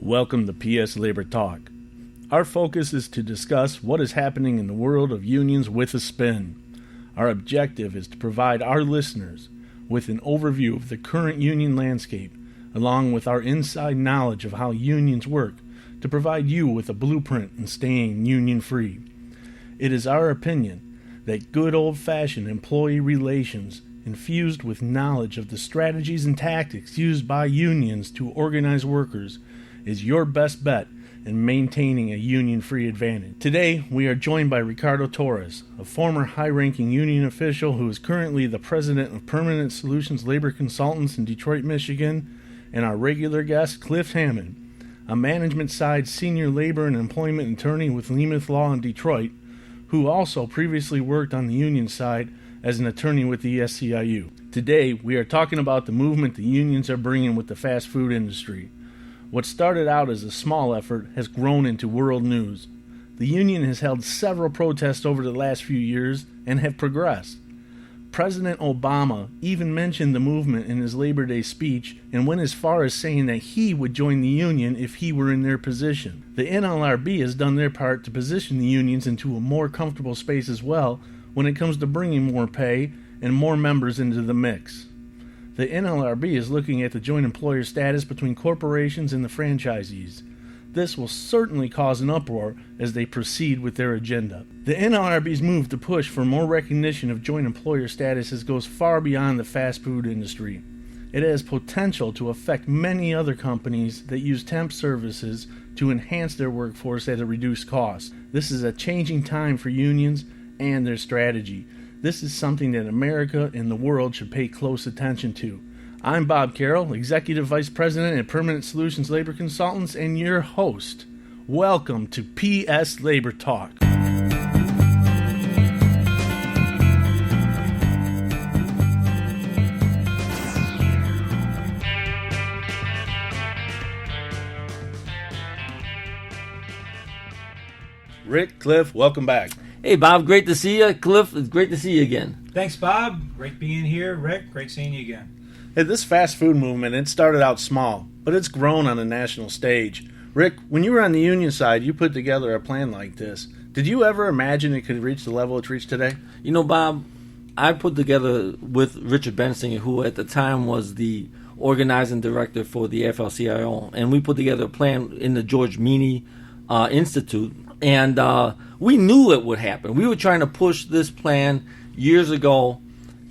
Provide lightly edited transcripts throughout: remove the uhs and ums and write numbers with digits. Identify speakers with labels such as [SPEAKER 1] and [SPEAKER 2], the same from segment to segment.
[SPEAKER 1] Welcome to PSLabor Talk. Our focus is to discuss what is happening in the world of unions with a spin. Our objective is to provide our listeners with an overview of the current union landscape, along with our inside knowledge of how unions work, to provide you with a blueprint in staying union-free. It is our opinion that good old-fashioned employee relations, infused with knowledge of the strategies and tactics used by unions to organize workers, is your best bet in maintaining a union-free advantage. Today, we are joined by Ricardo Torres, a former high-ranking union official who is currently the president of Permanent Solutions Labor Consultants in Detroit, Michigan, and our regular guest, Cliff Hammond, a management-side senior labor and employment attorney with Lemuth Law in Detroit, who also previously worked on the union side as an attorney with the SEIU. Today, we are talking about the movement the unions are bringing with the fast food industry. What started out as a small effort has grown into world news. The union has held several protests over the last few years and have progressed. President Obama even mentioned the movement in his Labor Day speech and went as far as saying that he would join the union if he were in their position. The NLRB has done their part to position the unions into a more comfortable space as well when it comes to bringing more pay and more members into the mix. The NLRB is looking at the joint employer status between corporations and the franchisees. This will certainly cause an uproar as they proceed with their agenda. The NLRB's move to push for more recognition of joint employer statuses goes far beyond the fast food industry. It has potential to affect many other companies that use temp services to enhance their workforce at a reduced cost. This is a changing time for unions and their strategy. This is something that America and the world should pay close attention to. I'm Bob Carroll, Executive Vice President at Permanent Solutions Labor Consultants, and your host. Welcome to PSLabor Talk. Rick, Cliff, welcome back.
[SPEAKER 2] Hey, Bob, great to see you. Cliff, it's great to see you again.
[SPEAKER 3] Thanks, Bob. Great being here. Rick, great seeing you again.
[SPEAKER 1] Hey, this fast food movement, it started out small, but it's grown on a national stage. Rick, when you were on the union side, you put together a plan like this. Did you ever imagine it could reach the level it's reached today?
[SPEAKER 2] You know, Bob, I put together with Richard Bensinger, who at the time was the organizing director for the AFL-CIO, and we put together a plan in the George Meany Institute, and we knew it would happen. We were trying to push this plan years ago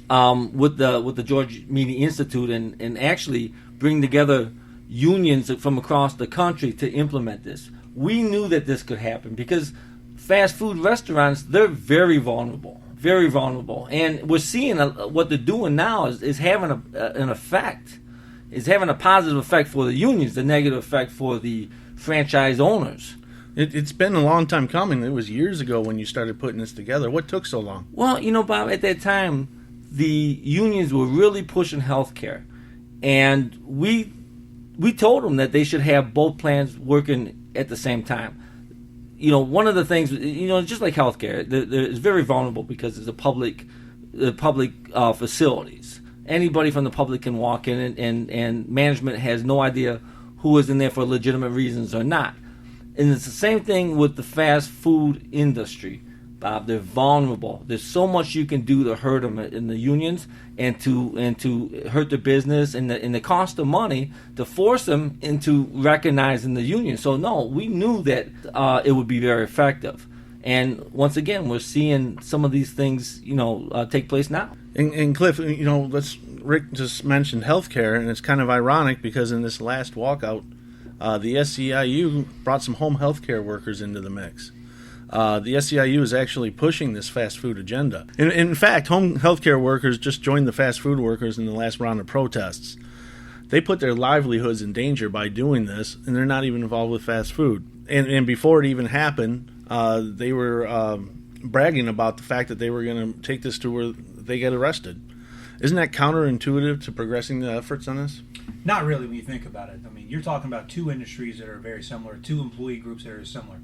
[SPEAKER 2] with the George Meany Institute and actually bring together unions from across the country to implement this. We knew that this could happen because fast food restaurants, they're very vulnerable. And we're seeing what they're doing now is having an effect. It's having a positive effect for the unions, the negative effect for the franchise owners.
[SPEAKER 1] It's been a long time coming. It was years ago when you started putting this together. What took so long?
[SPEAKER 2] Well, you know, Bob, at that time, the unions were really pushing health care. And we told them that they should have both plans working at the same time. You know, one of the things, you know, just like health care, it's very vulnerable because it's public facilities. Anybody from the public can walk in and management has no idea who is in there for legitimate reasons or not. And it's the same thing with the fast food industry, Bob. They're vulnerable. There's so much you can do to hurt them in the unions and to hurt their business and the cost of money to force them into recognizing the union. So no, we knew that it would be very effective. And once again, we're seeing some of these things, you know, take place now.
[SPEAKER 1] And Cliff, you know, Rick just mentioned healthcare, and it's kind of ironic because in this last walkout, the SEIU brought some home health care workers into the mix. The SEIU is actually pushing this fast food agenda. In fact, home health care workers just joined the fast food workers in the last round of protests. They put their livelihoods in danger by doing this, and they're not even involved with fast food. And before it even happened, they were bragging about the fact that they were going to take this to where they get arrested. Isn't that counterintuitive to progressing the efforts on this?
[SPEAKER 3] Not really when you think about it. I mean, you're talking about two industries that are very similar, two employee groups that are similar.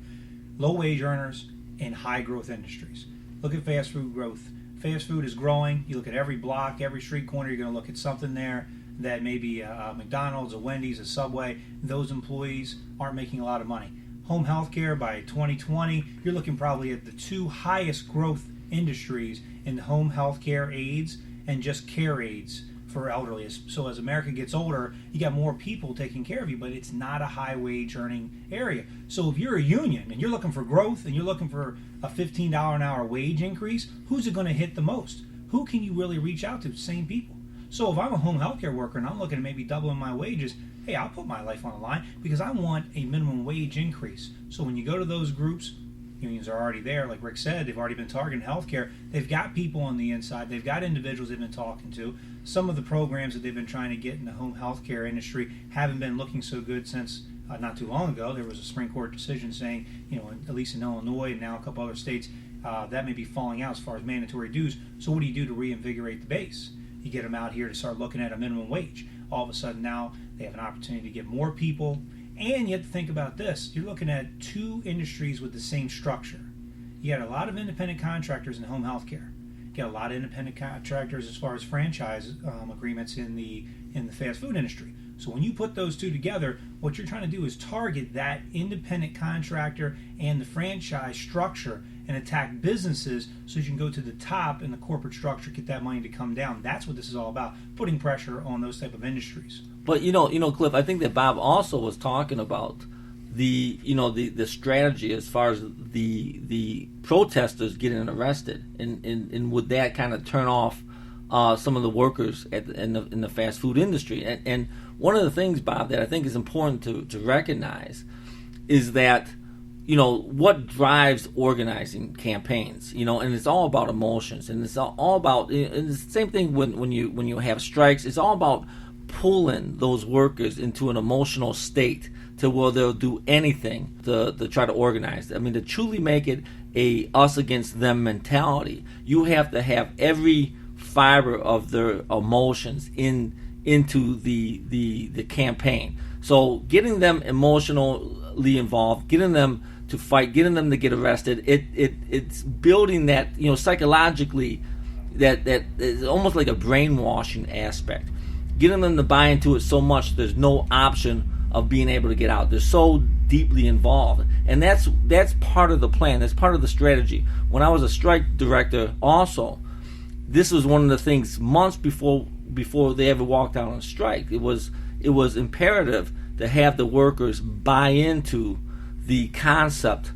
[SPEAKER 3] Low-wage earners and high-growth industries. Look at fast food growth. Fast food is growing. You look at every block, every street corner, you're going to look at something there that maybe McDonald's, a Wendy's, a Subway, those employees aren't making a lot of money. Home health care by 2020, you're looking probably at the two highest growth industries in home health care aids and just care aids for elderly. So as America gets older, you got more people taking care of you, but it's not a high wage earning area. So if you're a union and you're looking for growth and you're looking for a $15 an hour wage increase, who's it going to hit the most? Who can you really reach out to? Same people. So if I'm a home health care worker and I'm looking at maybe doubling my wages, hey, I'll put my life on the line because I want a minimum wage increase. So when you go to those groups, unions are already there. Like Rick said, they've already been targeting healthcare. They've got people on the inside. They've got individuals they've been talking to. Some of the programs that they've been trying to get in the home healthcare industry haven't been looking so good since not too long ago. There was a Supreme Court decision saying, at least in Illinois and now a couple other states, that may be falling out as far as mandatory dues. So what do you do to reinvigorate the base? You get them out here to start looking at a minimum wage. All of a sudden now they have an opportunity to get more people. And you have to think about this. You're looking at two industries with the same structure. You got a lot of independent contractors in home health care. You got a lot of independent contractors as far as franchise agreements in the fast food industry. So when you put those two together, what you're trying to do is target that independent contractor and the franchise structure and attack businesses so you can go to the top in the corporate structure, get that money to come down. That's what this is all about, putting pressure on those type of industries.
[SPEAKER 2] But Cliff, I think that Bob also was talking about the strategy as far as the protesters getting arrested, and would that kind of turn off some of the workers in the fast food industry? And one of the things, Bob, that I think is important to recognize is that what drives organizing campaigns, and it's all about emotions, and it's all about, and it's the same thing when you have strikes. It's all about pulling those workers into an emotional state to where they'll do anything to try to organize. I mean, to truly make it a us against them mentality, you have to have every fiber of their emotions into the campaign. So getting them emotionally involved, getting them to fight, getting them to get arrested, it's building that, psychologically, that is almost like a brainwashing aspect. Getting them to buy into it so much there's no option of being able to get out. They're so deeply involved. And that's part of the plan. That's part of the strategy. When I was a strike director also, this was one of the things months before they ever walked out on strike. It was imperative to have the workers buy into the concept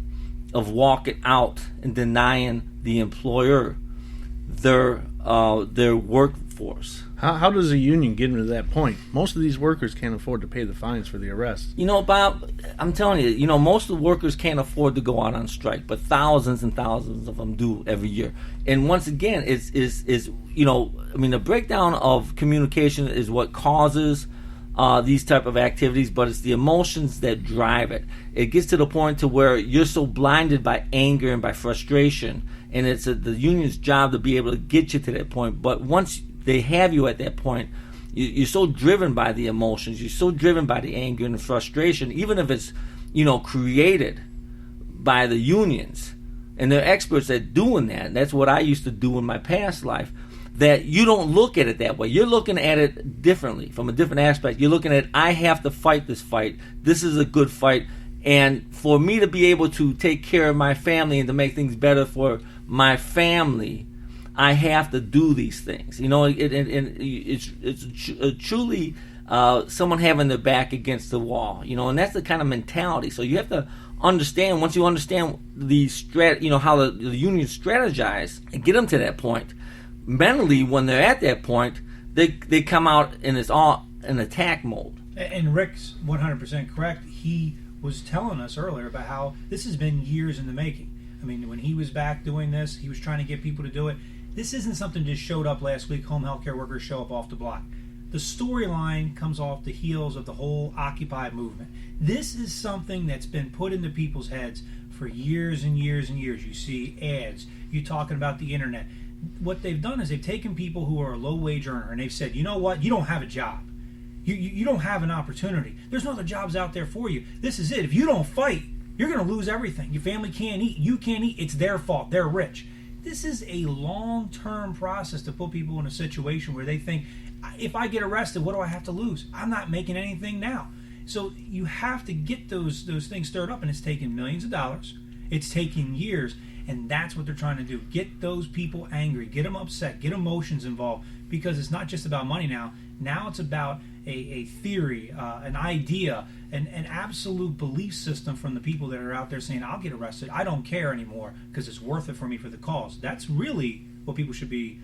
[SPEAKER 2] of walking out and denying the employer their workforce.
[SPEAKER 1] How does a union get into that point? Most of these workers can't afford to pay the fines for the arrests.
[SPEAKER 2] Bob, I'm telling you, most of the workers can't afford to go out on strike, but thousands and thousands of them do every year. And once again, the breakdown of communication is what causes these type of activities, but it's the emotions that drive it. It gets to the point to where you're so blinded by anger and by frustration, and it's the union's job to be able to get you to that point. But once they have you at that point, you're so driven by the emotions, you're so driven by the anger and the frustration, even if it's created by the unions, and they're experts at doing that. That's what I used to do in my past life. That you don't look at it that way. You're looking at it differently, from a different aspect. You're looking at, I have to fight this fight. This is a good fight. And for me to be able to take care of my family and to make things better for my family, I have to do these things. It's truly someone having their back against the wall. And that's the kind of mentality. So you have to understand, once you understand how the unions strategize and get them to that point, mentally, when they're at that point, they come out and it's all an attack mode.
[SPEAKER 3] And Rick's 100% correct. He was telling us earlier about how this has been years in the making. I mean, when he was back doing this, he was trying to get people to do it. This isn't something that just showed up last week. Home healthcare workers show up off the block. The storyline comes off the heels of the whole Occupy movement. This is something that's been put into people's heads for years and years and years. You see ads. You're talking about the internet. What they've done is they've taken people who are a low-wage earner and they've said, you know what, you don't have a job. You don't have an opportunity. There's no other jobs out there for you. This is it. If you don't fight, you're going to lose everything. Your family can't eat. You can't eat. It's their fault. They're rich. This is a long-term process to put people in a situation where they think if I get arrested, what do I have to lose? I'm not making anything now. So you have to get those things stirred up, and it's taking millions of dollars. It's taking years, and that's what they're trying to do. Get those people angry, get them upset, get emotions involved, because it's not just about money now. Now it's about a theory, an idea, an absolute belief system from the people that are out there saying, I'll get arrested. I don't care anymore because it's worth it for me for the cause. That's really what people should be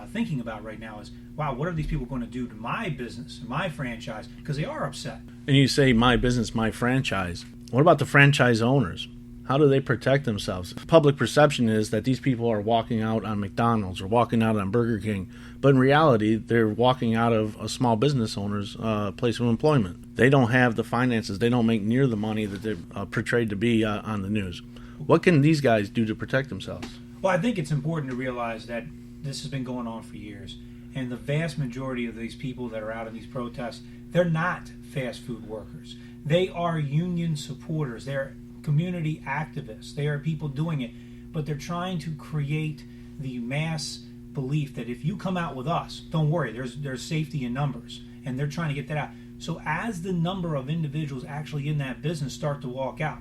[SPEAKER 3] thinking about right now is, wow, what are these people going to do to my business, my franchise? Because they are upset.
[SPEAKER 1] And you say my business, my franchise. What about the franchise owners? How do they protect themselves? Public perception is that these people are walking out on McDonald's or walking out on Burger King, but in reality, they're walking out of a small business owner's place of employment. They don't have the finances. They don't make near the money that they're portrayed to be on the news. What can these guys do to protect themselves?
[SPEAKER 3] Well, I think it's important to realize that this has been going on for years, and the vast majority of these people that are out in these protests, they're not fast food workers. They are union supporters. They're community activists. They are people doing it, but they're trying to create the mass belief that if you come out with us, don't worry, there's safety in numbers, and they're trying to get that out. So as the number of individuals actually in that business start to walk out,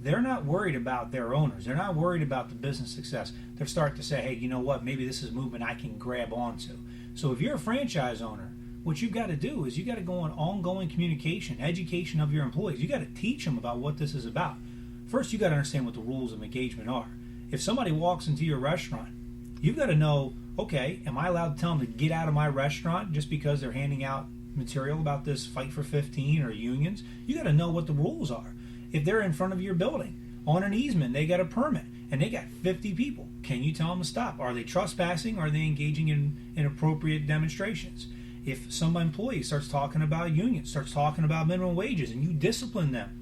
[SPEAKER 3] they're not worried about their owners. They're not worried about the business success. They're starting to say, hey, you know what, maybe this is a movement I can grab onto. So if you're a franchise owner, what you've got to do is you got to go on ongoing communication, education of your employees. You got to teach them about what this is about. First, you got to understand what the rules of engagement are. If somebody walks into your restaurant, you've got to know, okay, am I allowed to tell them to get out of my restaurant just because they're handing out material about this Fight for 15 or unions? You got to know what the rules are. If they're in front of your building on an easement, they got a permit, and they got 50 people, can you tell them to stop? Are they trespassing? Are they engaging in inappropriate demonstrations? If some employee starts talking about unions, starts talking about minimum wages, and you discipline them.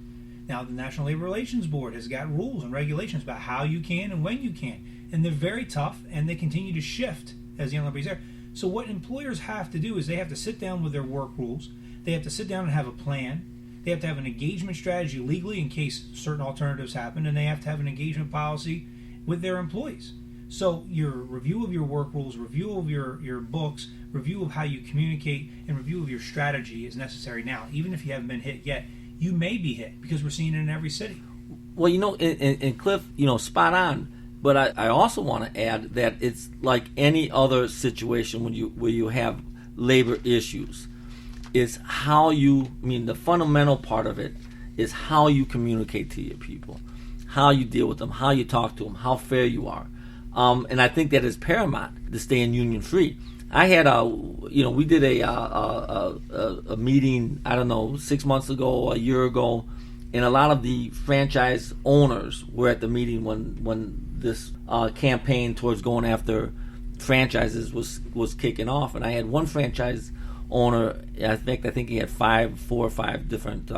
[SPEAKER 3] Now, the National Labor Relations Board has got rules and regulations about how you can and when you can. And they're very tough, and they continue to shift as the NLRB is there. So what employers have to do is they have to sit down with their work rules. They have to sit down and have a plan. They have to have an engagement strategy legally in case certain alternatives happen, and they have to have an engagement policy with their employees. So your review of your work rules, review of your books, review of how you communicate, and review of your strategy is necessary now. Even if you haven't been hit yet, you may be hit because we're seeing it in every city.
[SPEAKER 2] Well, and Cliff, spot on. But I also want to add that it's like any other situation where you have labor issues. It's how the fundamental part of it is how you communicate to your people, how you deal with them, how you talk to them, how fair you are. And I think that is paramount to staying union free. I had we did a meeting, I don't know, 6 months ago, a year ago, and a lot of the franchise owners were at the meeting when this campaign towards going after franchises was kicking off. And I had one franchise owner, I think he had 4 or 5 different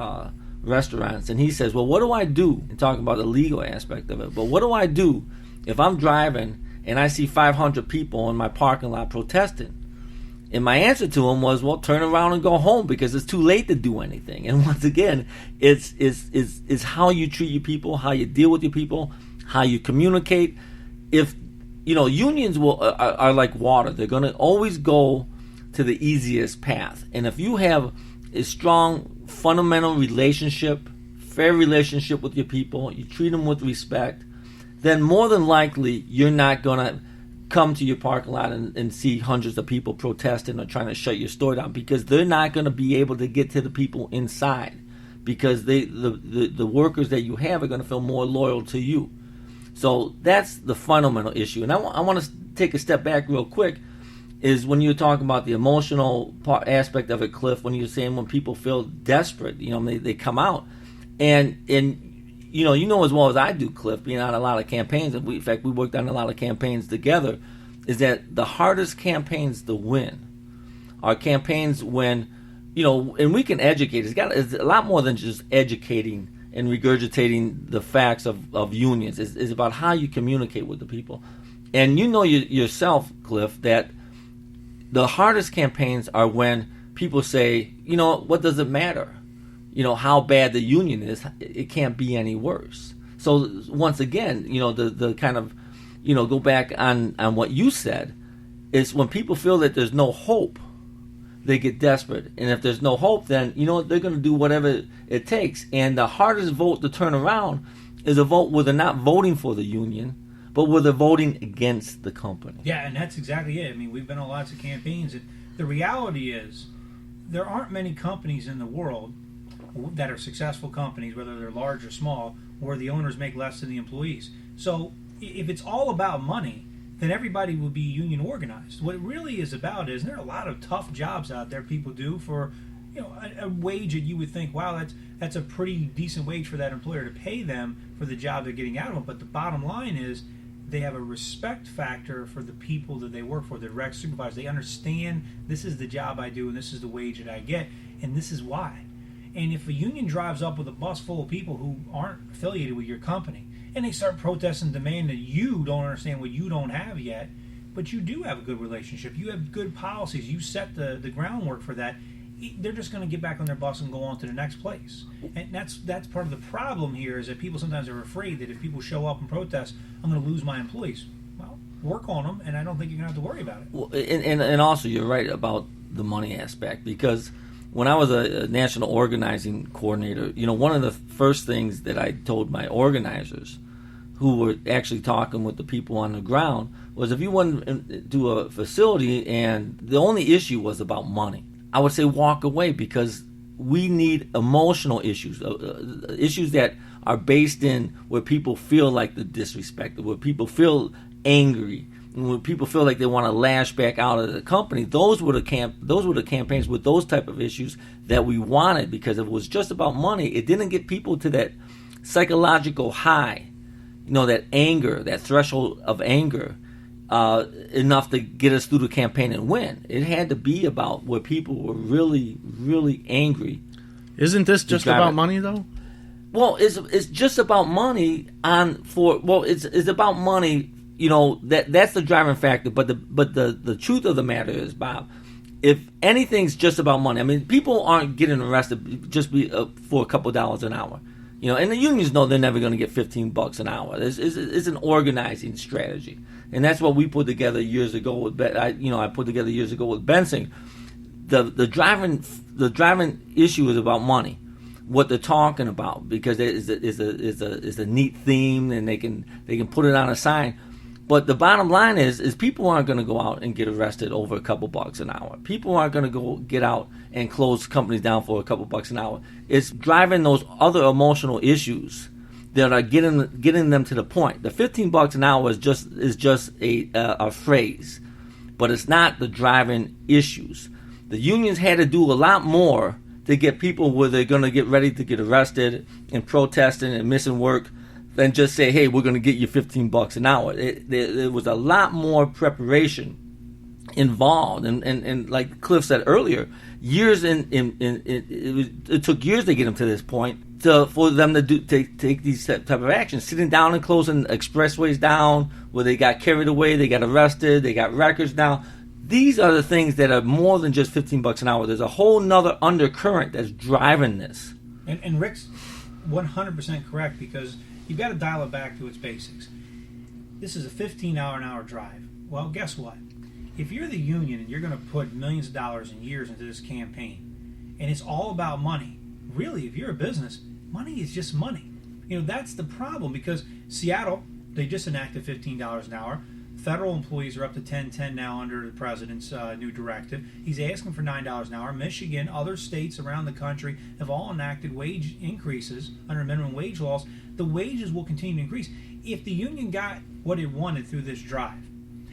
[SPEAKER 2] restaurants, and he says, well, what do I do? And talking about the legal aspect of it, but what do I do if I'm driving and I see 500 people in my parking lot protesting? And my answer to him was, well, turn around and go home because it's too late to do anything. And once again, it's how you treat your people, how you deal with your people, how you communicate. If unions are like water, they're going to always go to the easiest path. And if you have a strong fundamental relationship, fair relationship with your people, you treat them with respect, then more than likely you're not going to come to your parking lot and see hundreds of people protesting or trying to shut your store down, because they're not going to be able to get to the people inside, because the workers that you have are going to feel more loyal to you. So that's the fundamental issue. And I want to take a step back real quick, is when you're talking about the emotional aspect of it, Cliff, when you're saying when people feel desperate, they come out. And you know as well as I do, Cliff, being on a lot of campaigns, and in fact we worked on a lot of campaigns together, is that the hardest campaigns to win are campaigns when, and we can educate. It's a lot more than just educating and regurgitating the facts of unions. It's about how you communicate with the people. And yourself, Cliff, that the hardest campaigns are when people say, what does it matter? How bad the union is, it can't be any worse. So once again, the kind of, go back on what you said, is when people feel that there's no hope, they get desperate. And if there's no hope, then, they're going to do whatever it takes. And the hardest vote to turn around is a vote where they're not voting for the union, but where they're voting against the company.
[SPEAKER 3] Yeah, and that's exactly it. I mean, we've been on lots of campaigns, and the reality is there aren't many companies in the world that are successful companies, whether they're large or small, where the owners make less than the employees. So if it's all about money, then everybody would be union organized. What it really is about is there are a lot of tough jobs out there people do for a wage that you would think, wow, that's a pretty decent wage for that employer to pay them for the job they're getting out of them. But the bottom line is they have a respect factor for the people that they work for, the direct supervisors. They understand this is the job I do and this is the wage that I get, and this is why. And if a union drives up with a bus full of people who aren't affiliated with your company, and they start protesting, demanding that you don't understand what you don't have yet, but you do have a good relationship, you have good policies, you set the groundwork for that, they're just going to get back on their bus and go on to the next place. And that's part of the problem here, is that people sometimes are afraid that if people show up and protest, I'm going to lose my employees. Well, work on them, and I don't think you're going to have to worry about it.
[SPEAKER 2] Well, and also you're right about the money aspect, because when I was a national organizing coordinator, one of the first things that I told my organizers who were actually talking with the people on the ground was, if you went to a facility and the only issue was about money, I would say walk away, because we need emotional issues, issues that are based in where people feel like they're disrespected, where people feel angry, and when people feel like they want to lash back out at the company. Those were the campaigns with those type of issues that we wanted, because if it was just about money, it didn't get people to that psychological high, that anger, that threshold of anger, enough to get us through the campaign and win. It had to be about where people were really, really angry.
[SPEAKER 1] Isn't this just about money, though?
[SPEAKER 2] Well, it's just about money it's about money. That's the driving factor. But the truth of the matter is, Bob, if anything's just about money, I mean, people aren't getting arrested just for a couple $dollars an hour. And the unions know they're never going to get $15 an hour. It's an organizing strategy, and that's what we put together years ago with I put together years ago with Bensing. The driving issue is about money, what they're talking about, because it is a neat theme, and they can put it on a sign. But the bottom line is people aren't going to go out and get arrested over a couple bucks an hour. People aren't going to go get out and close companies down for a couple bucks an hour. It's driving those other emotional issues that are getting them to the point. The $15 an hour is just a phrase, but it's not the driving issues. The unions had to do a lot more to get people where they're going to get ready to get arrested and protesting and missing work than just say, hey, we're going to get you $15 an hour. There was a lot more preparation involved, and like Cliff said earlier, it took years to get them to this point, for them to take these type of actions, sitting down and closing expressways down where they got carried away, they got arrested, they got records down. These are the things that are more than just $15 an hour. There's a whole nother undercurrent that's driving this.
[SPEAKER 3] And Rick's 100% correct, because you've got to dial it back to its basics. This is a 15-hour-an-hour drive. Well, guess what? If you're the union and you're going to put millions of dollars and years into this campaign, and it's all about money, really, if you're a business, money is just money. That's the problem, because Seattle, they just enacted $15 an hour. Federal employees are up to $10.10 now under the president's new directive. He's asking for $9 an hour. Michigan, other states around the country have all enacted wage increases under minimum wage laws. The wages will continue to increase. If the union got what it wanted through this drive,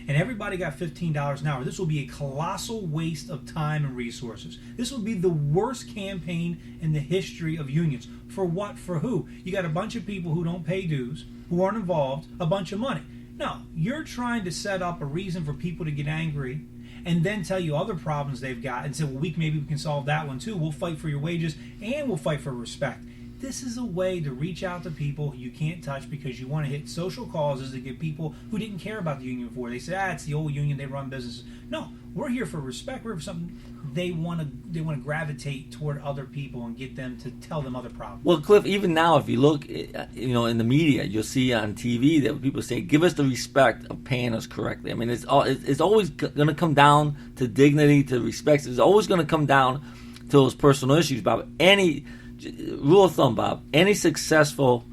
[SPEAKER 3] and everybody got $15 an hour, this will be a colossal waste of time and resources. This will be the worst campaign in the history of unions. For what? For who? You got a bunch of people who don't pay dues, who aren't involved, a bunch of money. No, you're trying to set up a reason for people to get angry and then tell you other problems they've got and say, well, maybe we can solve that one too. We'll fight for your wages and we'll fight for respect. this is a way to reach out to people you can't touch because you want to hit social causes to get people who didn't care about the union before. They say, it's the old union, they run businesses. No, we're here for respect. We're here for something they want to gravitate toward other people and get them to tell them other problems.
[SPEAKER 2] Well, Cliff, even now, if you look, in the media, you'll see on TV that people say, "Give us the respect of paying us correctly." I mean, it's always going to come down to dignity, to respect. It's always going to come down to those personal issues, Bob. Any rule of thumb, Bob, any successful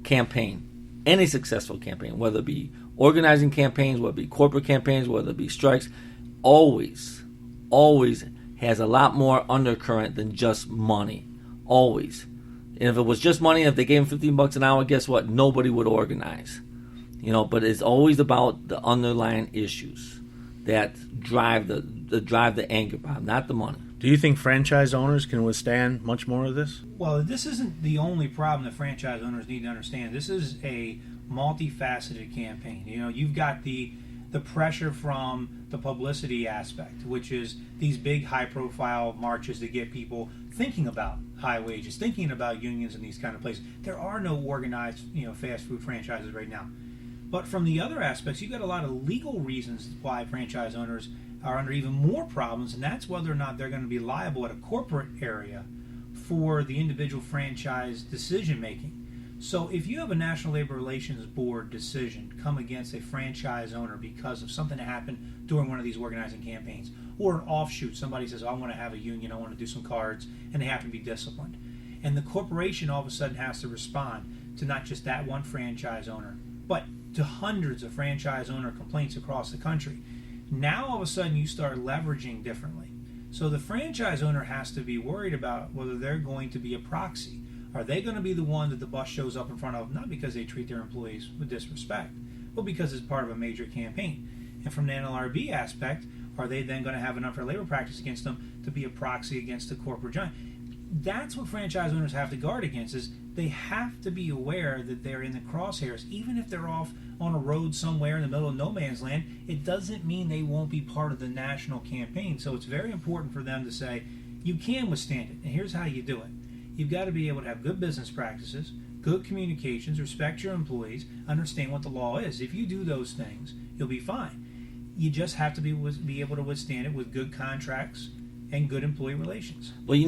[SPEAKER 2] campaign, whether it be organizing campaigns, whether it be corporate campaigns, whether it be strikes, always has a lot more undercurrent than just money. Always. And if it was just money, if they gave them $15 an hour, guess what? Nobody would organize. But it's always about the underlying issues that drive the anger, Bob, not the money.
[SPEAKER 1] Do you think franchise owners can withstand much more of this?
[SPEAKER 3] Well, this isn't the only problem that franchise owners need to understand. This is a multifaceted campaign. You've got the pressure from the publicity aspect, which is these big high-profile marches that get people thinking about high wages, thinking about unions in these kind of places. There are no organized, fast food franchises right now. But from the other aspects, you've got a lot of legal reasons why franchise owners are under even more problems, and that's whether or not they're going to be liable at a corporate area for the individual franchise decision-making. So if you have a National Labor Relations Board decision come against a franchise owner because of something that happened during one of these organizing campaigns, or an offshoot, somebody says, I want to have a union, I want to do some cards, and they have to be disciplined. And the corporation all of a sudden has to respond to not just that one franchise owner, but to hundreds of franchise owner complaints across the country. Now all of a sudden you start leveraging differently. So the franchise owner has to be worried about whether they're going to be a proxy. Are they going to be the one that the bus shows up in front of, not because they treat their employees with disrespect, but because it's part of a major campaign? And from the NLRB aspect, are they then going to have an unfair labor practice against them to be a proxy against the corporate giant? That's what franchise owners have to guard against, is they have to be aware that they're in the crosshairs. Even if they're off on a road somewhere in the middle of no man's land, it doesn't mean they won't be part of the national campaign. So it's very important for them to say, you can withstand it, and here's how you do it. You've got to be able to have good business practices, good communications, respect your employees, understand what the law is. If you do those things, you'll be fine. You just have to be able to withstand it with good contracts and good employee relations.
[SPEAKER 2] Well,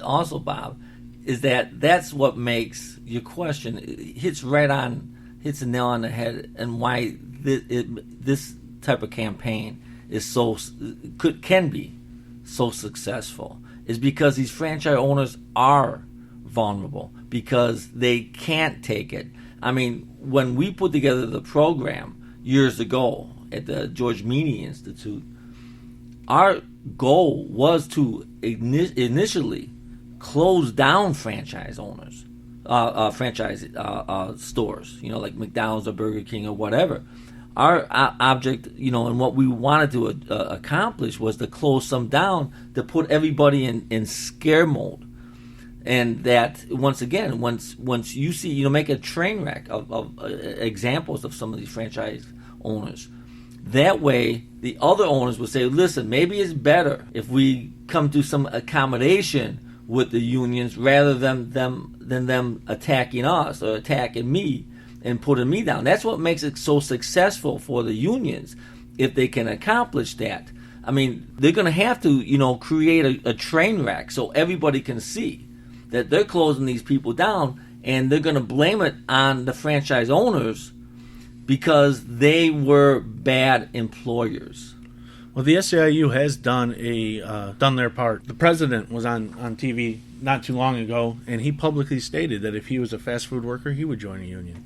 [SPEAKER 2] also, Bob, is that's what makes your question hits the nail on the head, and why this type of campaign can be so successful. Is because these franchise owners are vulnerable, because they can't take it. I mean, when we put together the program years ago at the George Meany Institute, our goal was to initially close down franchise owners, franchise stores, like McDonald's or Burger King or whatever. Our object, and what we wanted to accomplish was to close some down, to put everybody in scare mode. And that, once again, once you see, make a train wreck of examples of some of these franchise owners. That way, the other owners would say, listen, maybe it's better if we come to some accommodation with the unions rather than them attacking us or attacking me and putting me down. That's what makes it so successful for the unions, if they can accomplish that. I mean, they're going to have to, create a train wreck so everybody can see that they're closing these people down, and they're going to blame it on the franchise owners because they were bad employers.
[SPEAKER 1] Well, the SEIU has done their part. The president was on TV not too long ago, and he publicly stated that if he was a fast food worker, he would join a union.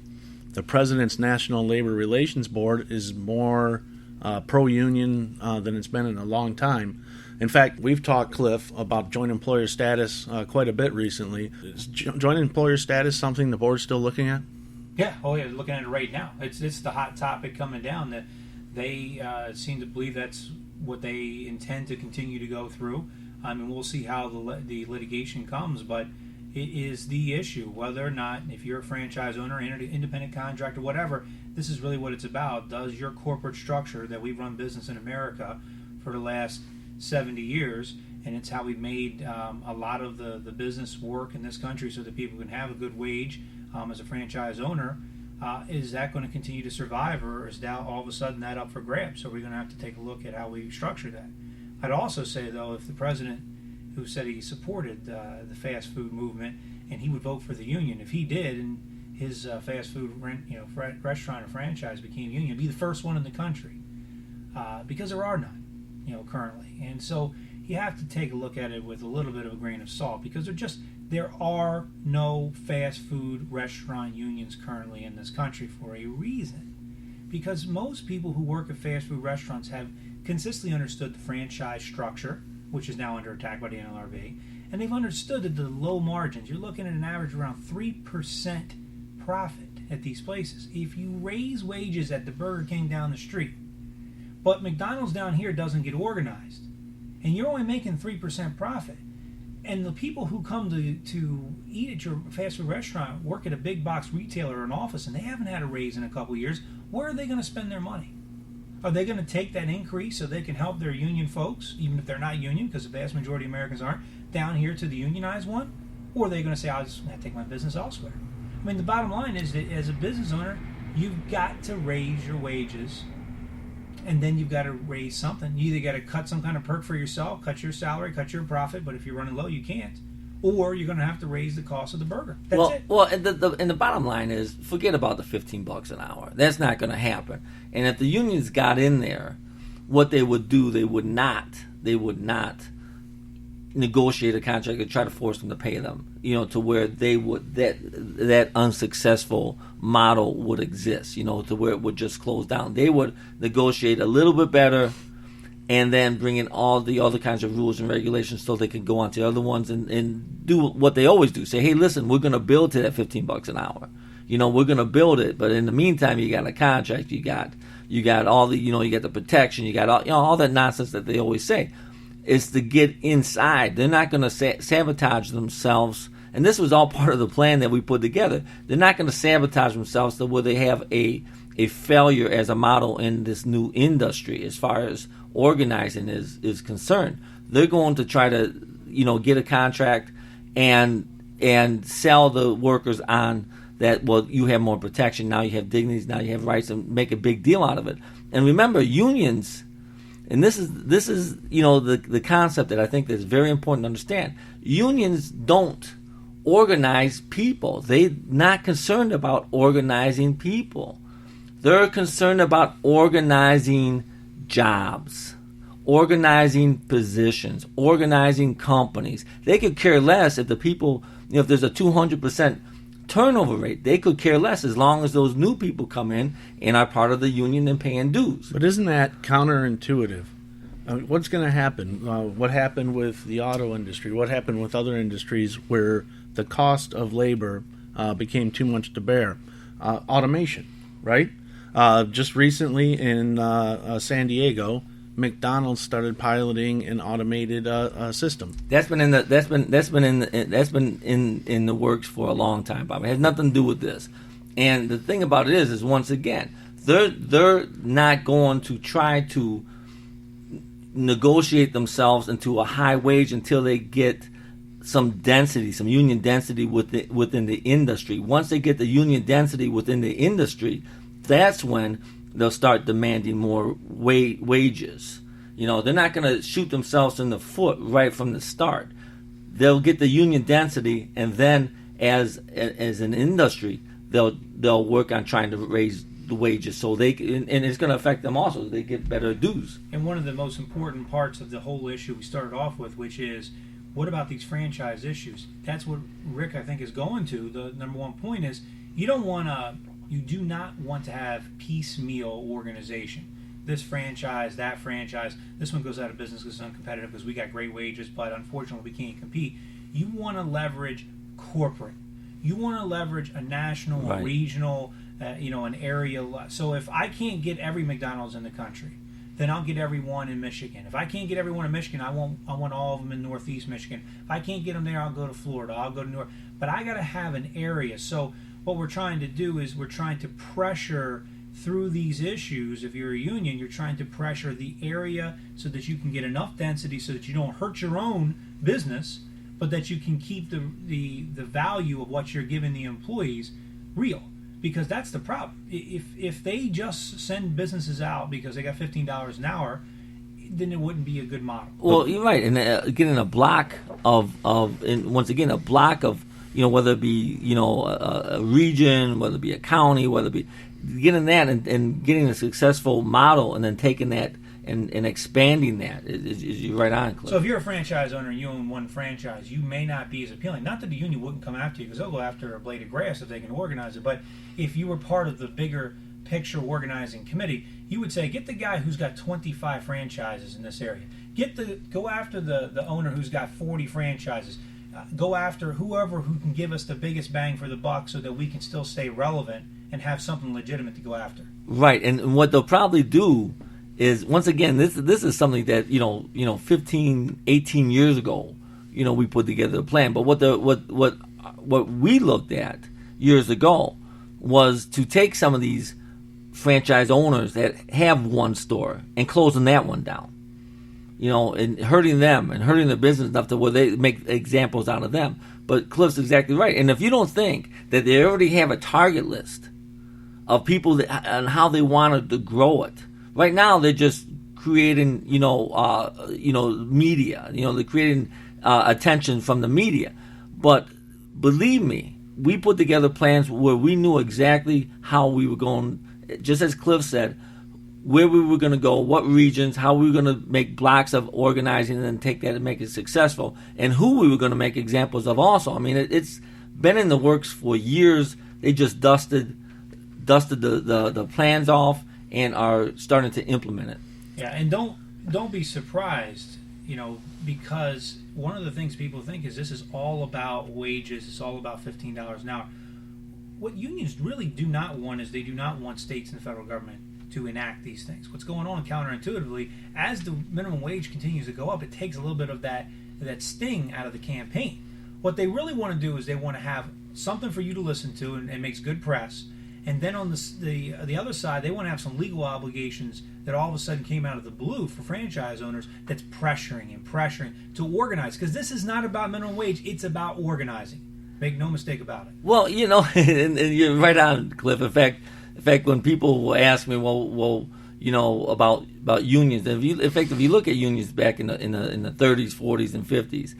[SPEAKER 1] The president's National Labor Relations Board is more pro-union than it's been in a long time. In fact, we've talked, Cliff, about joint employer status quite a bit recently. Is joint employer status something the board's still looking at?
[SPEAKER 3] Yeah, looking at it right now. It's the hot topic coming down. That they seem to believe that's what they intend to continue to go through. I mean, we'll see how the litigation comes, but it is the issue, whether or not, if you're a franchise owner, independent contractor, whatever, this is really what it's about. Does your corporate structure that we've run business in America for the last 70 years, and it's how we've made a lot of the business work in this country so that people can have a good wage as a franchise owner. Is that going to continue to survive, or is now all of a sudden that up for grabs? So we're going to have to take a look at how we structure that. I'd also say, though, if the president, who said he supported the fast food movement and he would vote for the union, if he did and his fast food restaurant or franchise became union, it'd be the first one in the country, because there are none, currently. And so you have to take a look at it with a little bit of a grain of salt, because there are no fast food restaurant unions currently in this country for a reason. Because most people who work at fast food restaurants have consistently understood the franchise structure, which is now under attack by the NLRB, and they've understood that the low margins, you're looking at an average around 3% profit at these places. If you raise wages at the Burger King down the street, but McDonald's down here doesn't get organized, and you're only making 3% profit, and the people who come to eat at your fast food restaurant work at a big box retailer or an office, and they haven't had a raise in a couple years, where are they going to spend their money? Are they going to take that increase so they can help their union folks, even if they're not union, because the vast majority of Americans aren't, down here to the unionized one? Or are they going to say, I'll just take my business elsewhere? I mean, the bottom line is that as a business owner, you've got to raise your wages, and then you've got to raise something. You either got to cut some kind of perk for yourself, cut your salary, cut your profit, but if you're running low, you can't. Or you're going to have to raise the cost of the burger. That's it.
[SPEAKER 2] Well, and the bottom line is, forget about the $15 an hour. That's not going to happen. And if the unions got in there, what they would do, they would not negotiate a contract and try to force them to pay them, to where they would that unsuccessful model would exist, to where it would just close down. They would negotiate a little bit better, and then bring in all the other kinds of rules and regulations so they can go on to the other ones and do what they always do. Say, hey, listen, we're going to build to that $15 an hour. We're going to build it, but in the meantime, you got a contract, you got all the, you got the protection, you got all that nonsense that they always say. Is to get inside. They're not going to sabotage themselves, and this was all part of the plan that we put together. They're not going to sabotage themselves to where they have a failure as a model in this new industry as far as organizing is concerned. They're going to try to get a contract and sell the workers on that. Well, you have more protection now, you have dignities, now you have rights, and make a big deal out of it. And remember, unions. And this is the concept that I think that's very important to understand. Unions don't organize people. They're not concerned about organizing people. They're concerned about organizing jobs, organizing positions, organizing companies. They could care less if the people, if there's a 200% turnover rate. They could care less as long as those new people come in and are part of the union and paying dues.
[SPEAKER 1] But isn't that counterintuitive? I mean, what's going to happen? What happened with the auto industry? What happened with other industries where the cost of labor became too much to bear? Automation, right? Just recently in San Diego, McDonald's started piloting an automated system.
[SPEAKER 2] That's been in the works for a long time, Bob. It has nothing to do with this. And the thing about it is once again, they're not going to try to negotiate themselves into a high wage until they get some density, some union density within the industry. Once they get the union density within the industry, that's when they'll start demanding more wages. They're not going to shoot themselves in the foot right from the start. They'll get the union density, and then as an industry, they'll work on trying to raise the wages so they can, and it's going to affect them also. They get better dues.
[SPEAKER 3] And one of the most important parts of the whole issue we started off with, which is, what about these franchise issues? That's what Rick, I think, is going to. The number one point is you do not want to have piecemeal organization. This franchise, that franchise, this one goes out of business because it's uncompetitive because we got great wages, but unfortunately we can't compete. You want to leverage corporate. You want to leverage a national,
[SPEAKER 2] right,
[SPEAKER 3] a regional, an area. So if I can't get every McDonald's in the country, then I'll get everyone in Michigan. If I can't get everyone in Michigan, I want all of them in Northeast Michigan. If I can't get them there, I'll go to Florida. I'll go to New York. But I got to have an area. So what we're trying to do is we're trying to pressure through these issues, if you're a union, you're trying to pressure the area so that you can get enough density so that you don't hurt your own business, but that you can keep the value of what you're giving the employees real. Because that's the problem. If they just send businesses out because they got $15 an hour, then it wouldn't be a good model.
[SPEAKER 2] Well, you're right. And getting a block and once again, a block of, whether it be, a region, whether it be a county, whether it be getting that and getting a successful model and then taking that and expanding that is you're right on, Cliff.
[SPEAKER 3] So if you're a franchise owner and you own one franchise, you may not be as appealing. Not that the union wouldn't come after you, because they'll go after a blade of grass if they can organize it. But if you were part of the bigger picture organizing committee, you would say, get the guy who's got 25 franchises in this area. Go after the owner who's got 40 franchises. Go after whoever who can give us the biggest bang for the buck so that we can still stay relevant and have something legitimate to go after.
[SPEAKER 2] Right, and what they'll probably do is, once again, this is something that 15, 18 years ago, we put together a plan. But what we looked at years ago was to take some of these franchise owners that have one store and closing that one down, and hurting them and hurting their business enough to where they make examples out of them. But Cliff's exactly right. And if you don't think that they already have a target list of people and how they wanted to grow it, right now they're just creating, media. They're creating attention from the media. But believe me, we put together plans where we knew exactly how we were going, just as Cliff said, where we were going to go, what regions, how we were going to make blocks of organizing and then take that and make it successful, and who we were going to make examples of also. I mean, it's been in the works for years. They just dusted the plans off and are starting to implement it.
[SPEAKER 3] Yeah, and don't be surprised, because one of the things people think is this is all about wages, it's all about $15 an hour. What unions really do not want is they do not want states and the federal government to enact these things. What's going on counterintuitively, as the minimum wage continues to go up, it takes a little bit of that sting out of the campaign. What they really want to do is they want to have something for you to listen to and makes good press. And then on the other side, they want to have some legal obligations that all of a sudden came out of the blue for franchise owners that's pressuring to organize. Because this is not about minimum wage, it's about organizing. Make no mistake about it.
[SPEAKER 2] Well, and you're right on, Cliff. In fact, when people will ask me, about unions, if you look at unions back in the 30s, 40s, and 50s,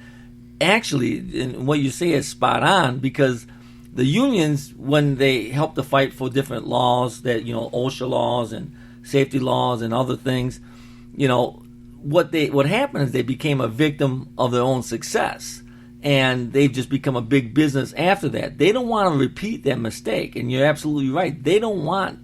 [SPEAKER 2] actually, and what you say is spot on, because the unions, when they helped to fight for different laws, that OSHA laws and safety laws and other things, what happened is they became a victim of their own success. And they've just become a big business after that. They don't want to repeat that mistake. And you're absolutely right. They don't want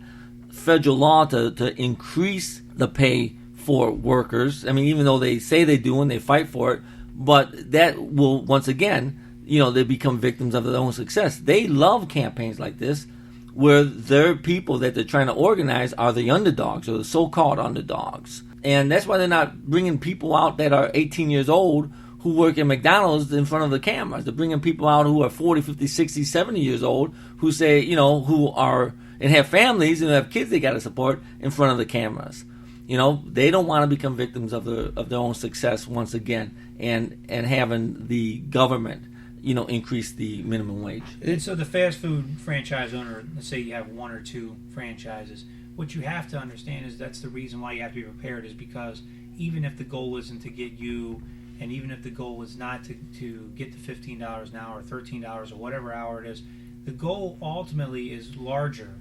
[SPEAKER 2] federal law to increase the pay for workers. I mean, even though they say they do and they fight for it, but that will, once again, they become victims of their own success. They love campaigns like this where their people that they're trying to organize are the underdogs or the so-called underdogs. And that's why they're not bringing people out that are 18 years old who work at McDonald's in front of the cameras. They're bringing people out who are 40, 50, 60, 70 years old who say, who are and have families and have kids they got to support in front of the cameras. They don't want to become victims of their own success once again and having the government, increase the minimum wage.
[SPEAKER 3] And so the fast food franchise owner, let's say you have one or two franchises, what you have to understand is that's the reason why you have to be prepared, is because even if the goal isn't to get you, and even if the goal is not to get the $15 an hour, $13 or whatever hour it is, the goal ultimately is larger,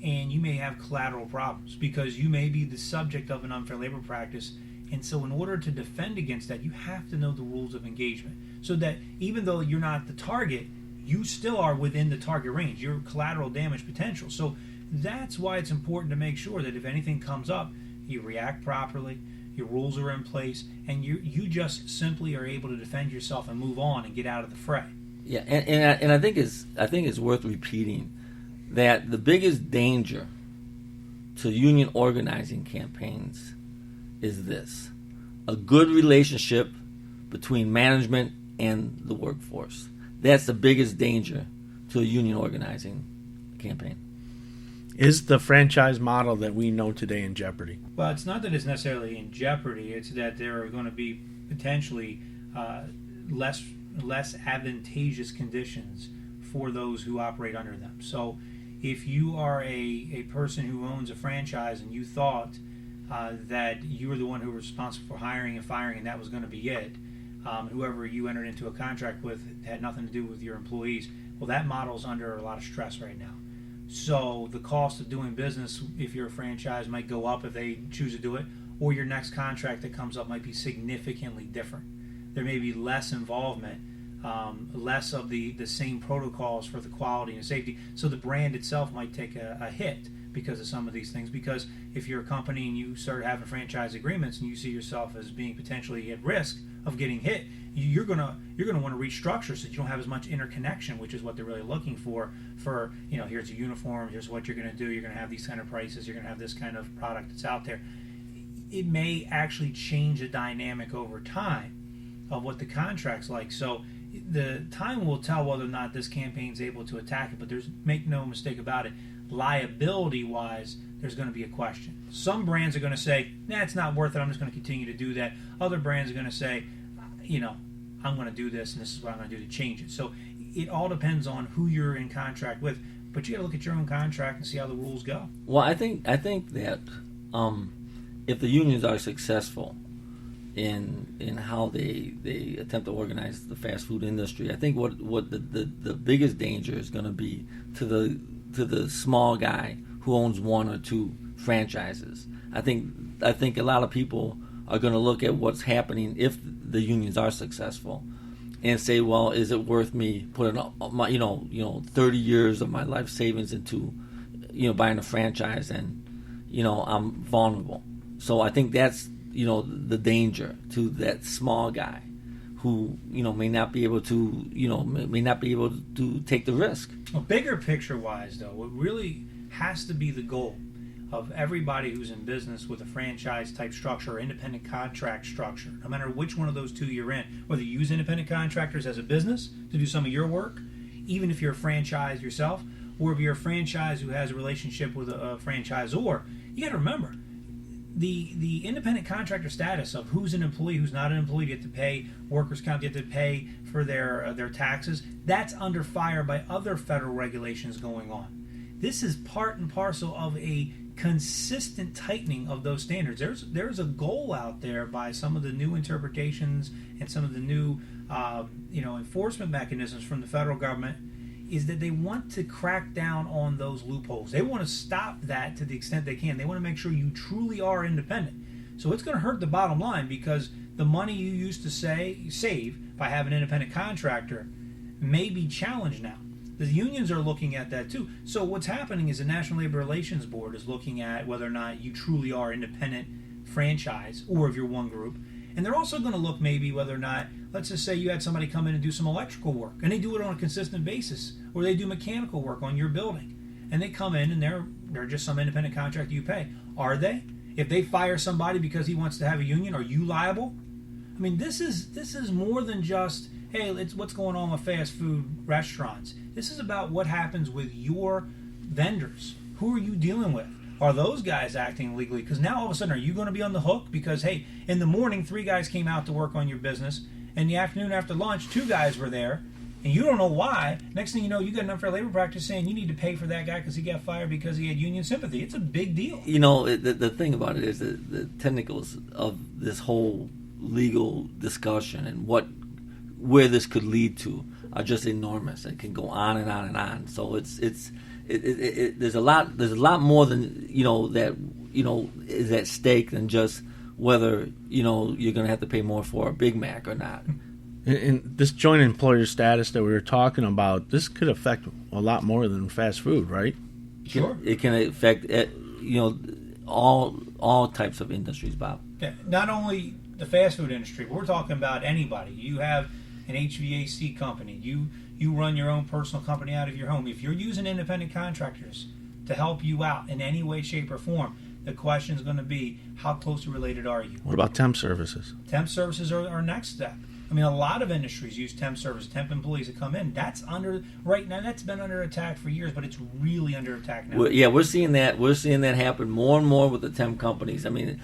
[SPEAKER 3] and you may have collateral problems because you may be the subject of an unfair labor practice. And so in order to defend against that, you have to know the rules of engagement, so that even though you're not the target, you still are within the target range, your collateral damage potential. So that's why it's important to make sure that if anything comes up, you react properly, your rules are in place, and you just simply are able to defend yourself and move on and get out of the fray.
[SPEAKER 2] Yeah, and I think it's worth repeating that the biggest danger to union organizing campaigns is this: a good relationship between management and the workforce. That's the biggest danger to a union organizing campaign.
[SPEAKER 1] Is the franchise model that we know today in jeopardy?
[SPEAKER 3] Well, it's not that it's necessarily in jeopardy. It's that there are going to be potentially less advantageous conditions for those who operate under them. So if you are a person who owns a franchise and you thought that you were the one who was responsible for hiring and firing and that was going to be it, whoever you entered into a contract with had nothing to do with your employees, well, that model's under a lot of stress right now. So the cost of doing business, if you're a franchise, might go up if they choose to do it, or your next contract that comes up might be significantly different. There may be less involvement, less of the same protocols for the quality and safety. So the brand itself might take a hit because of some of these things. Because if you're a company and you start having franchise agreements and you see yourself as being potentially at risk of getting hit, you're gonna want to restructure so you don't have as much interconnection, which is what they're really looking for. Here's a uniform, here's what you're gonna do, you're gonna have these kind of prices, you're gonna have this kind of product that's out there. It may actually change the dynamic over time of what the contract's like. So the time will tell whether or not this campaign's able to attack it, but make no mistake about it, liability-wise, there's going to be a question. Some brands are going to say, nah, it's not worth it, I'm just going to continue to do that. Other brands are going to say, I'm going to do this, and this is what I'm going to do to change it. So it all depends on who you're in contract with, but you got to look at your own contract and see how the rules go.
[SPEAKER 2] Well, I think that if the unions are successful in how they attempt to organize the fast food industry, I think what the biggest danger is going to be to the small guy who owns one or two franchises. I think a lot of people are going to look at what's happening if the unions are successful and say, well, is it worth me putting my 30 years of my life savings into buying a franchise, and I'm vulnerable. So I think that's the danger to that small guy who may not be able to take the risk.
[SPEAKER 3] Well, bigger picture wise though, what really has to be the goal of everybody who's in business with a franchise type structure or independent contract structure, no matter which one of those two you're in, whether you use independent contractors as a business to do some of your work, even if you're a franchise yourself, or if you're a franchise who has a relationship with a franchisor, you got to remember the independent contractor status of who's an employee, who's not an employee. You have to pay workers' comp, you have to pay for their taxes. That's under fire by other federal regulations going on. This is part and parcel of a consistent tightening of those standards. There's a goal out there by some of the new interpretations and some of the new enforcement mechanisms from the federal government, is that they want to crack down on those loopholes. They want to stop that to the extent they can. They want to make sure you truly are independent. So it's going to hurt the bottom line, because the money you used to save by having an independent contractor may be challenged now. The unions are looking at that too. So what's happening is the National Labor Relations Board is looking at whether or not you truly are independent franchise, or if you're one group. And they're also going to look maybe whether or not, let's just say you had somebody come in and do some electrical work, and they do it on a consistent basis, or they do mechanical work on your building, and they come in and they're just some independent contractor you pay. Are they? If they fire somebody because he wants to have a union, are you liable? I mean, this is more than just, hey, it's what's going on with fast food restaurants. This is about what happens with your vendors. Who are you dealing with? Are those guys acting illegally? Because now all of a sudden, are you going to be on the hook? Because, hey, in the morning, 3 guys came out to work on your business. In the afternoon after lunch, 2 guys were there. And you don't know why. Next thing you know, you got an unfair labor practice saying you need to pay for that guy because he got fired because he had union sympathy. It's a big deal.
[SPEAKER 2] The thing about it is that the technicals of this whole legal discussion and where this could lead to are just enormous. It can go on and on and on. So there's a lot more than that is at stake than just whether you're going to have to pay more for a Big Mac or not.
[SPEAKER 1] And this joint employer status that we were talking about, this could affect a lot more than fast food, right?
[SPEAKER 3] Sure.
[SPEAKER 2] It can affect all types of industries, Bob.
[SPEAKER 3] Yeah, not only the fast food industry, but we're talking about anybody. You have an HVAC company. You run your own personal company out of your home. If you're using independent contractors to help you out in any way, shape, or form, the question is going to be, how closely related are you?
[SPEAKER 1] What about temp services?
[SPEAKER 3] Temp services are our next step. I I mean, a lot of industries use temp service, temp employees that come in. Right now, that's been under attack for years, but it's really under attack now.
[SPEAKER 2] Yeah, we're seeing that. We're seeing that happen more and more with the temp companies. I mean,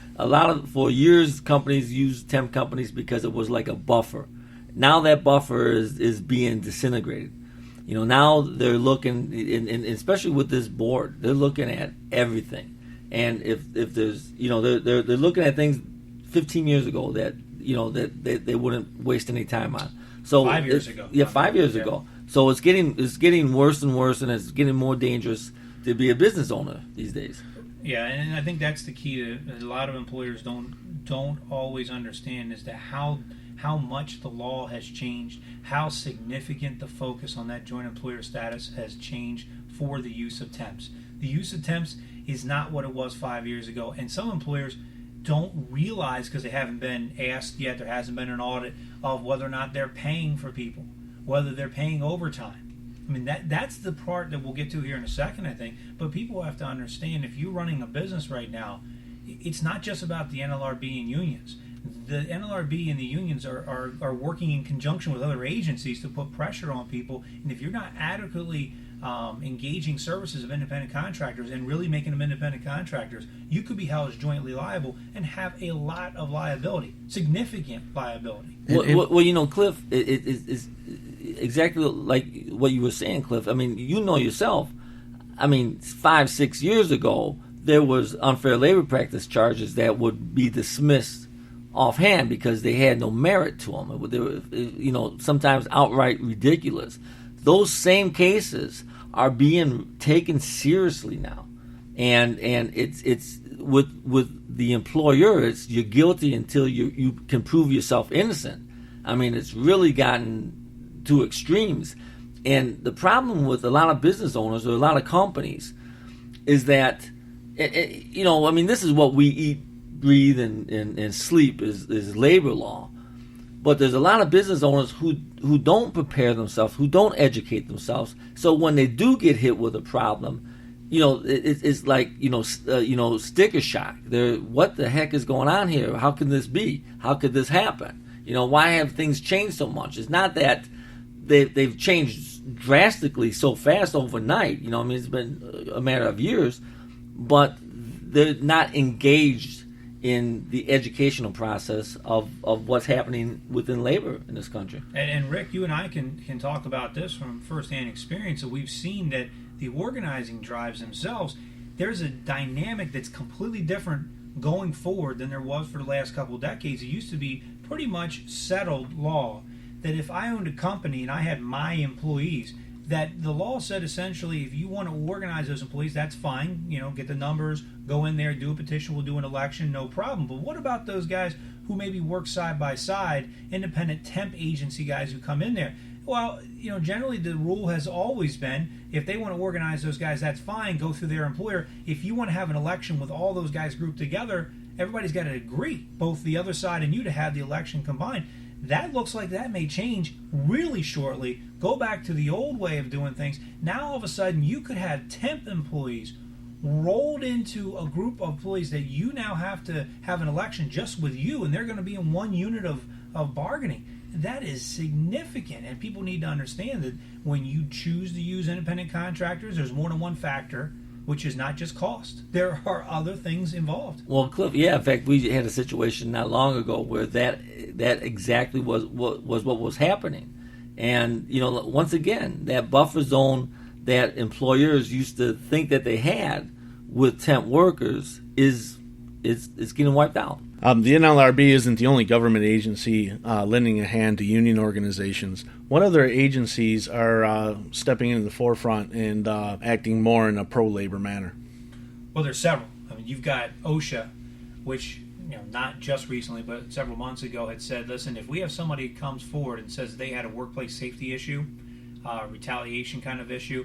[SPEAKER 2] for years, companies used temp companies because it was like a buffer. Now that buffer is being disintegrated. Now they're looking, and especially with this board, they're looking at everything. And if there's, they're looking at things 15 years ago that they wouldn't waste any time on. So
[SPEAKER 3] 5 years ago.
[SPEAKER 2] Yeah, 5 years ago. So it's getting worse and worse, and it's getting more dangerous to be a business owner these days.
[SPEAKER 3] Yeah, and I think that's the key to a lot of employers don't always understand is that how much the law has changed, how significant the focus on that joint employer status has changed for the use of temps. The use of temps is not what it was 5 years ago, and some employers don't realize because they haven't been asked yet, there hasn't been an audit of whether or not they're paying for people, whether they're paying overtime. I mean, that's the part that we'll get to here in a second, I think, but people have to understand if you're running a business right now, it's not just about the NLRB and unions. The NLRB and the unions are working in conjunction with other agencies to put pressure on people, and if you're not adequately engaging services of independent contractors and really making them independent contractors, you could be held as jointly liable and have a lot of liability, significant liability.
[SPEAKER 2] Well, Cliff, it's exactly like what you were saying, Cliff. I mean, yourself. I mean, 5-6 years ago, there was unfair labor practice charges that would be dismissed offhand because they had no merit to them. They were, sometimes outright ridiculous. Those same cases are being taken seriously now, and it's with the employer. It's you're guilty until you can prove yourself innocent. I mean, it's really gotten to extremes, and the problem with a lot of business owners or a lot of companies is that I mean, this is what we eat, breathe, and sleep is labor law. But there's a lot of business owners who don't prepare themselves, who don't educate themselves. So when they do get hit with a problem, it's like sticker shock. What the heck is going on here? How can this be? How could this happen? Why have things changed so much? It's not that they've changed drastically so fast overnight. I mean, it's been a matter of years, but they're not engaged in the educational process of what's happening within labor in this country.
[SPEAKER 3] And Rick, you and I can talk about this from firsthand experience. So we've seen that the organizing drives themselves, there's a dynamic that's completely different going forward than there was for the last couple of decades. It used to be pretty much settled law that if I owned a company and I had my employees, that the law said essentially if you want to organize those employees, that's fine. Get the numbers, go in there, do a petition, we'll do an election, no problem. But what about those guys who maybe work side by side, independent temp agency guys who come in there? Well, generally the rule has always been if they want to organize those guys, that's fine, go through their employer. If you want to have an election with all those guys grouped together, everybody's got to agree, both the other side and you, to have the election combined. That looks like that may change really shortly. Go back to the old way of doing things. Now all of a sudden you could have temp employees rolled into a group of employees that you now have to have an election just with you, and they're going to be in one unit of bargaining. That is significant, and people need to understand that when you choose to use independent contractors, there's more than one factor, which is not just cost. There are other things involved.
[SPEAKER 2] Well, Cliff, yeah, in fact, we had a situation not long ago where that exactly was what was happening. And, once again, that buffer zone that employers used to think that they had with temp workers is getting wiped out.
[SPEAKER 1] The NLRB isn't the only government agency lending a hand to union organizations. What other agencies are stepping into the forefront and acting more in a pro-labor manner?
[SPEAKER 3] Well, there's several. I mean, you've got OSHA, which, not just recently, but several months ago had said, listen, if we have somebody who comes forward and says they had a workplace safety issue, retaliation kind of issue,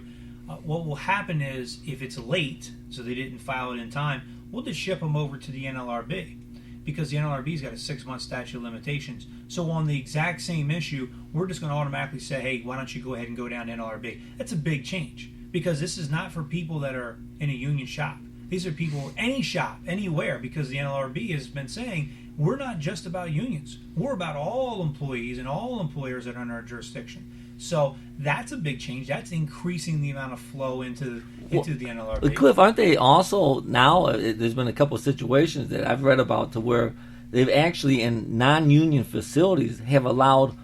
[SPEAKER 3] what will happen is if it's late, so they didn't file it in time, we'll just ship them over to the NLRB. Because the NLRB's got a 6-month statute of limitations. So on the exact same issue, we're just going to automatically say, hey, why don't you go ahead and go down to NLRB? That's a big change, because this is not for people that are in a union shop. These are people, any shop, anywhere, because the NLRB has been saying, we're not just about unions. We're about all employees and all employers that are in our jurisdiction. So that's a big change. That's increasing the amount of flow into the NLRB.
[SPEAKER 2] Cliff, aren't they also now, there's been a couple of situations that I've read about to where they've actually, in non-union facilities, have allowed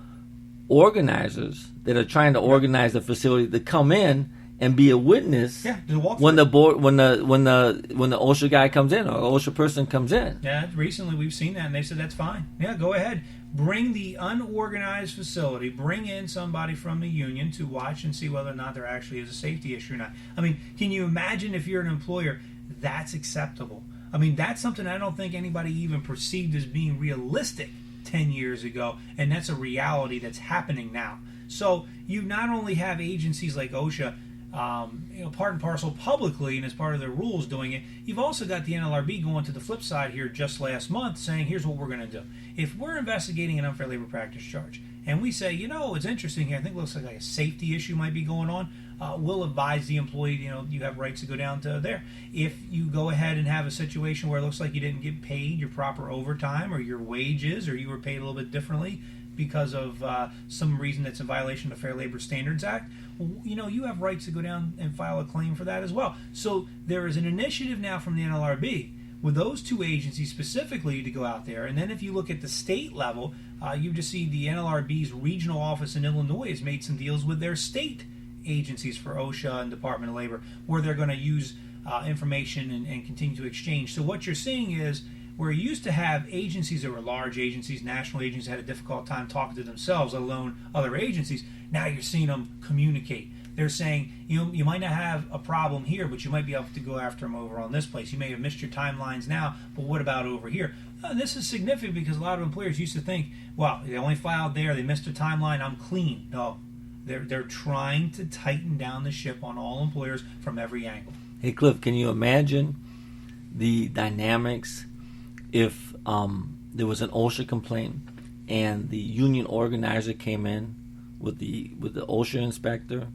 [SPEAKER 2] organizers that are trying to organize the facility to come in and be a witness when the OSHA guy comes in or OSHA person comes in.
[SPEAKER 3] Yeah, recently we've seen that, and they said that's fine. Yeah, go ahead. Bring the unorganized facility, bring in somebody from the union to watch and see whether or not there actually is a safety issue or not. I mean, can you imagine if you're an employer, that's acceptable? I mean, that's something I don't think anybody even perceived as being realistic 10 years ago, and that's a reality that's happening now. So you not only have agencies like OSHA, part and parcel publicly and as part of their rules doing it, you've also got the NLRB going to the flip side here just last month saying, here's what we're going to do. If we're investigating an unfair labor practice charge and we say, it's interesting here, I think it looks like a safety issue might be going on, we'll advise the employee, you have rights to go down to there. If you go ahead and have a situation where it looks like you didn't get paid your proper overtime or your wages, or you were paid a little bit differently because of some reason that's in violation of the Fair Labor Standards Act, you have rights to go down and file a claim for that as well. So there is an initiative now from the NLRB with those two agencies specifically to go out there. And then if you look at the state level, you just see the NLRB's regional office in Illinois has made some deals with their state agencies for OSHA and Department of Labor, where they're going to use information and continue to exchange. So what you're seeing is where you used to have agencies that were large agencies, national agencies had a difficult time talking to themselves, let alone other agencies. Now you're seeing them communicate. They're saying, you might not have a problem here, but you might be able to go after them over on this place. You may have missed your timelines now, but what about over here? This is significant because a lot of employers used to think, well, they only filed there, they missed a timeline, I'm clean. No, they're trying to tighten down the ship on all employers from every angle.
[SPEAKER 2] Hey, Cliff, can you imagine the dynamics if there was an OSHA complaint and the union organizer came in with the OSHA inspector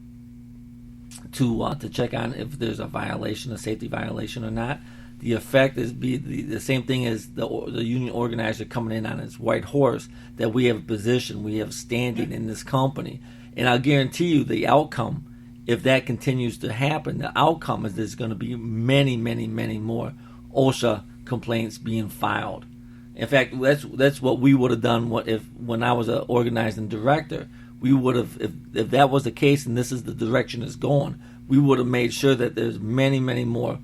[SPEAKER 2] to check on if there's a violation, a safety violation or not? The effect is the same thing as the union organizer coming in on his white horse, that we have a position, we have standing in this company. And I'll guarantee you the outcome, if that continues to happen, the outcome is there's going to be many, many, many more OSHA complaints being filed. In fact, that's what we would have done when I was an organizing director. We would have, if that was the case and this is the direction it's going, we would have made sure that there's many, many more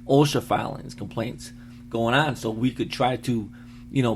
[SPEAKER 2] OSHA filings, complaints going on, so we could try to,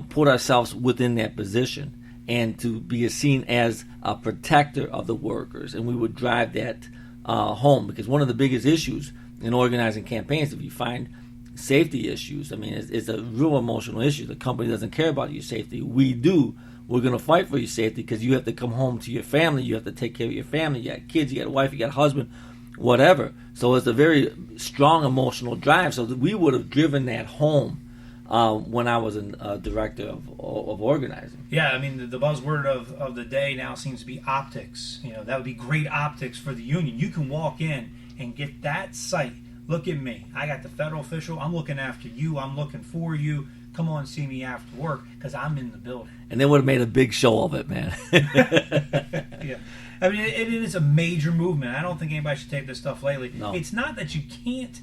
[SPEAKER 2] put ourselves within that position and to be seen as a protector of the workers. And we would drive that home, because one of the biggest issues in organizing campaigns, if you find safety issues, I mean, it's a real emotional issue. The company doesn't care about your safety. We do. We're going to fight for your safety because you have to come home to your family. You have to take care of your family. You got kids, you got a wife, you got a husband, whatever. So it's a very strong emotional drive. So we would have driven that home when I was a director of organizing.
[SPEAKER 3] Yeah, I mean, the buzzword of the day now seems to be optics. That would be great optics for the union. You can walk in and get that sight. Look at me. I got the federal official. I'm looking after you. I'm looking for you. Come on, see me after work because I'm in the building.
[SPEAKER 2] And they would have made a big show of it, man.
[SPEAKER 3] Yeah. I mean, it is a major movement. I don't think anybody should take this stuff lightly.
[SPEAKER 2] No.
[SPEAKER 3] It's not that you can't,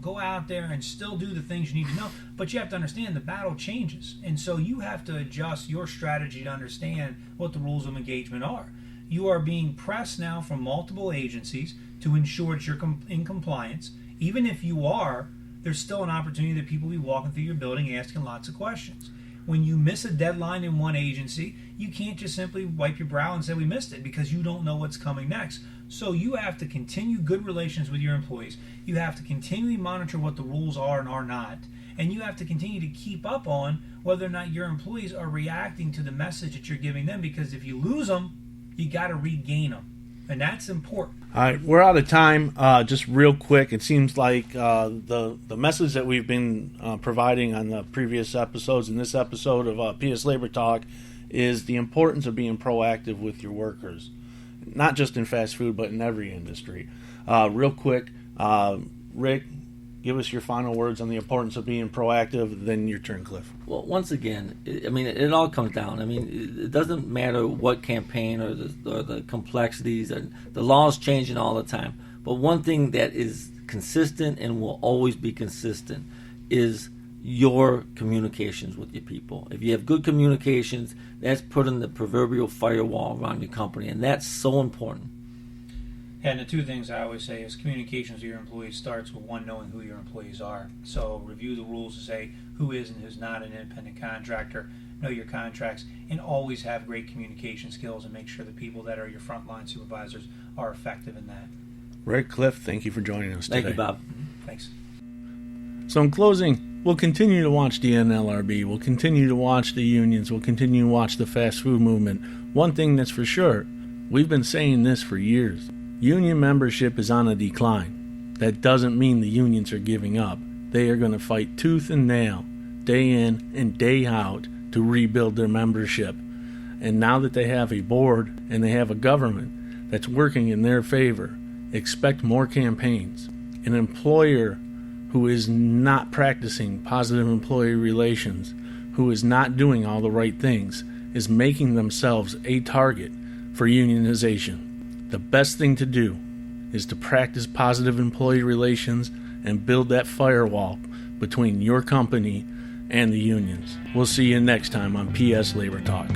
[SPEAKER 3] go out there and still do the things you need to know, but you have to understand the battle changes. And so you have to adjust your strategy to understand what the rules of engagement are. You are being pressed now from multiple agencies to ensure that you're in compliance. Even if you are, there's still an opportunity that people will be walking through your building asking lots of questions. When you miss a deadline in one agency, you can't just simply wipe your brow and say we missed it, because you don't know what's coming next. So you have to continue good relations with your employees. You have to continually monitor what the rules are and are not. And you have to continue to keep up on whether or not your employees are reacting to the message that you're giving them, because if you lose them, you got to regain them. And that's important.
[SPEAKER 1] All right, we're out of time. Just real quick, it seems like the message that we've been providing on the previous episodes and this episode of PSLabor Talk is the importance of being proactive with your workers, not just in fast food, but in every industry. Real quick, Rick, give us your final words on the importance of being proactive. Then your turn, Cliff.
[SPEAKER 2] Well, once again, it all comes down. It doesn't matter what campaign or the complexities. The law's changing all the time. But one thing that is consistent and will always be consistent is your communications with your people. If you have good communications, that's putting the proverbial firewall around your company, and that's so important.
[SPEAKER 3] And the two things I always say is communications with your employees starts with one, knowing who your employees are. So review the rules to say who is and who's not an independent contractor, know your contracts, and always have great communication skills and make sure the people that are your frontline supervisors are effective in that.
[SPEAKER 1] Rick, Cliff, thank you for joining us today.
[SPEAKER 2] Thank you, Bob.
[SPEAKER 3] Thanks.
[SPEAKER 1] So in closing, we'll continue to watch the NLRB, we'll continue to watch the unions, we'll continue to watch the fast food movement. One thing that's for sure, we've been saying this for years. Union membership is on a decline. That doesn't mean the unions are giving up. They are going to fight tooth and nail, day in and day out, to rebuild their membership. And now that they have a board and they have a government that's working in their favor, expect more campaigns. An employer who is not practicing positive employee relations, who is not doing all the right things, is making themselves a target for unionization. The best thing to do is to practice positive employee relations and build that firewall between your company and the unions. We'll see you next time on PS Labor Talk.